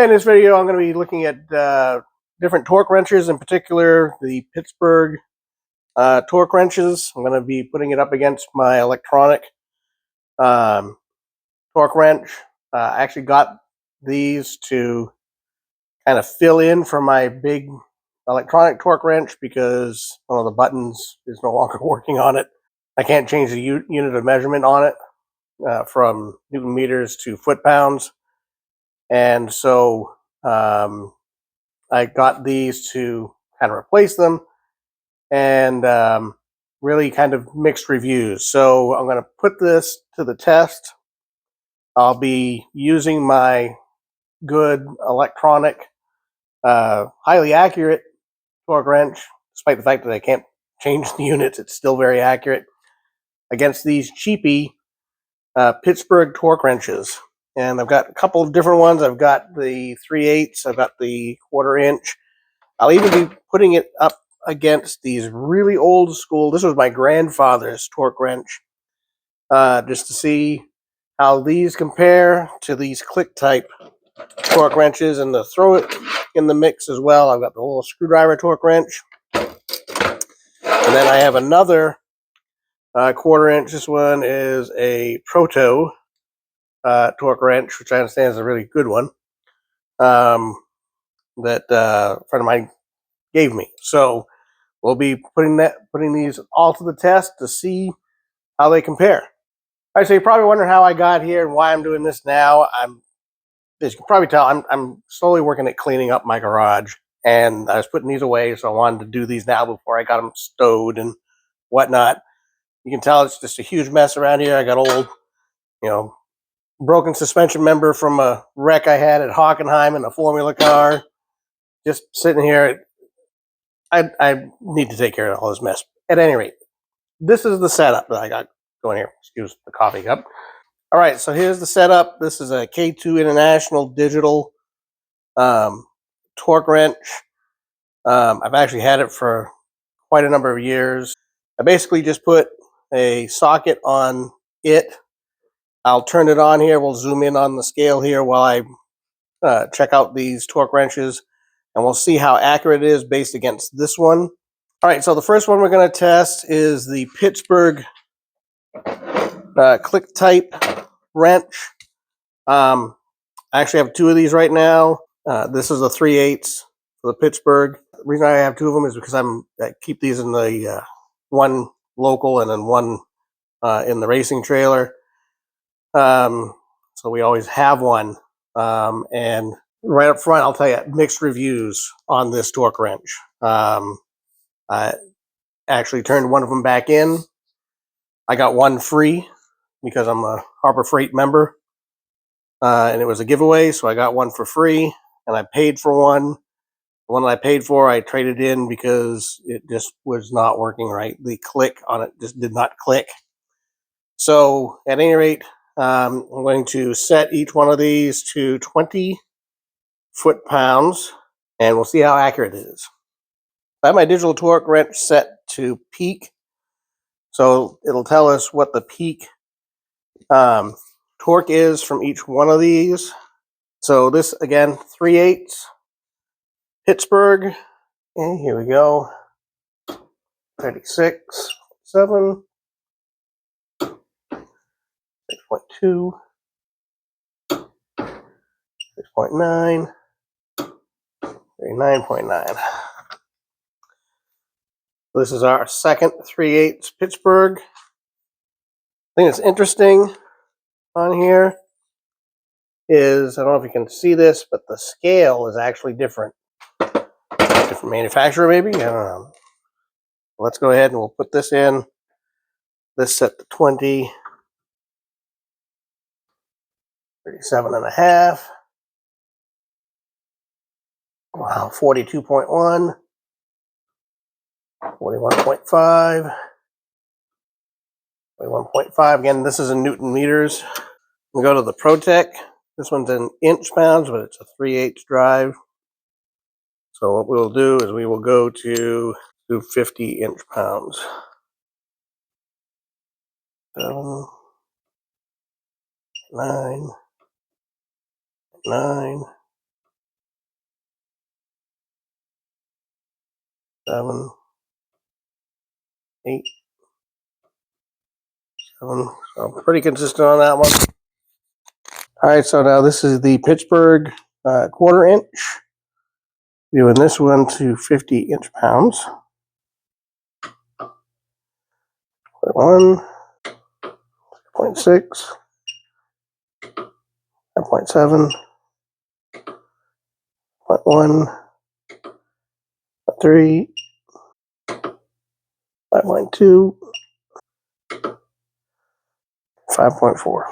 In this video, I'm going to be looking at different torque wrenches, in particular the Pittsburg torque wrenches. I'm going to be putting it up against my electronic torque wrench. I actually got these to kind of fill in for my big electronic torque wrench because one of the buttons is no longer working on it. I can't change the unit of measurement on it from Newton meters to foot pounds. And so I got these to kind of replace them, and really kind of mixed reviews. So I'm going to put this to the test. I'll be using my good electronic, highly accurate torque wrench, despite the fact that I can't change the units. It's still very accurate against these cheapy Pittsburg torque wrenches. And I've got a couple of different ones. I've got the 3/8, I've got the 1/4 inch. I'll even be putting it up against these really old school. This was my grandfather's torque wrench, just to see how these compare to these click type torque wrenches, and to throw it in the mix as well. I've got the little screwdriver torque wrench, and then I have another 1/4 inch. This one is a Proto torque wrench, which I understand is a really good one, that a friend of mine gave me. So we'll be putting these all to the test to see how they compare. All right, so you're probably wondering how I got here and why I'm doing this now. As you can probably tell, I'm slowly working at cleaning up my garage, and I was putting these away, so I wanted to do these now before I got them stowed and whatnot. You can tell it's just a huge mess around here. I got old, broken suspension member from a wreck I had at Hockenheim in a Formula car, just sitting here. I need to take care of all this mess. At any rate, this is the setup that I got going here. Excuse the coffee cup. All right, so here's the setup. This is a K2 International digital torque wrench. I've actually had it for quite a number of years. I basically just put a socket on it. I'll turn it on here. We'll zoom in on the scale here while I check out these torque wrenches, and we'll see how accurate it is based against this one. All right, so the first one we're going to test is the Pittsburg click type wrench. I actually have two of these right now. This is a 3/8 for the Pittsburg. The reason I have two of them is because I keep these in the one local and then one in the racing trailer. So we always have one. And right up front, I'll tell you, mixed reviews on this torque wrench. I actually turned one of them back in. I got one free because I'm a Harbor Freight member, and it was a giveaway, so I got one for free, and I paid for one. The one that I paid for, I traded in because it just was not working right. The click on it just did not click. So at any rate, I'm going to set each one of these to 20 foot-pounds, and we'll see how accurate it is. I have my digital torque wrench set to peak, so it'll tell us what the peak torque is from each one of these. So this, again, 3/8 Pittsburg, and here we go, 36.7, 6.2, 6.9, 39.9. This is our second 3/8 Pittsburg. I think it's interesting on here is, I don't know if you can see this, but the scale is actually different. Different manufacturer, maybe? I don't know. Let's go ahead and we'll put this in. This set to 20, 37.5. Wow, 42.1, 41.5, 41.5. Again, this is in Newton meters. We go to the Protec. This one's in inch pounds, but it's a 3/8 drive. So what we'll do is we will go to 50 inch pounds. 7, 9, 9, 7, 8, 7. So pretty consistent on that one. All right, so now this is the Pittsburg 1/4 inch. Doing this one to 50 inch-pounds. 1, 0.6, 5.7, 0.1, 3, 5.2, 5.4. All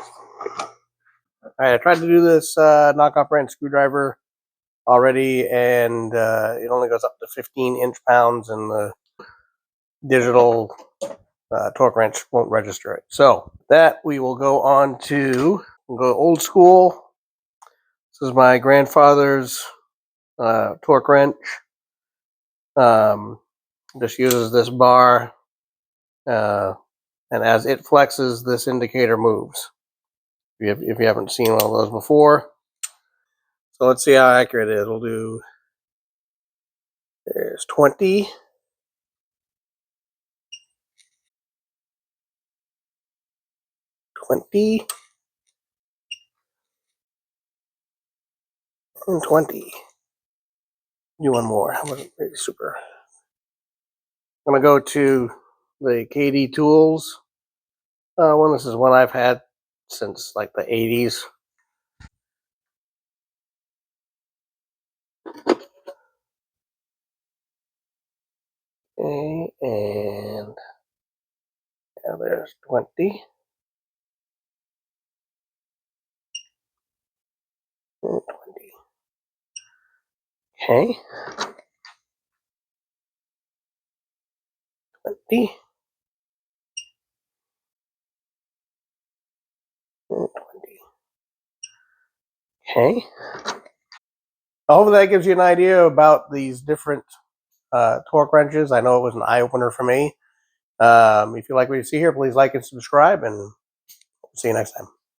right, I tried to do this knockoff brand screwdriver already, and it only goes up to 15 inch-pounds, and the digital torque wrench won't register it. So that we will go on to go old school. This is my grandfather's torque wrench. Just uses this bar, and as it flexes, this indicator moves. If you haven't seen one of those before. So let's see how accurate it is. We'll do, there's 20. 20. And 20. Do one more. I wasn't really super. I'm going to go to the KD Tools one. This is one I've had since like the 80s. Okay, and now there's 20. And 20. Okay. 20. And 20. Okay. Hopefully that gives you an idea about these different torque wrenches. I know it was an eye-opener for me. If you like what you see here, please like and subscribe, and see you next time.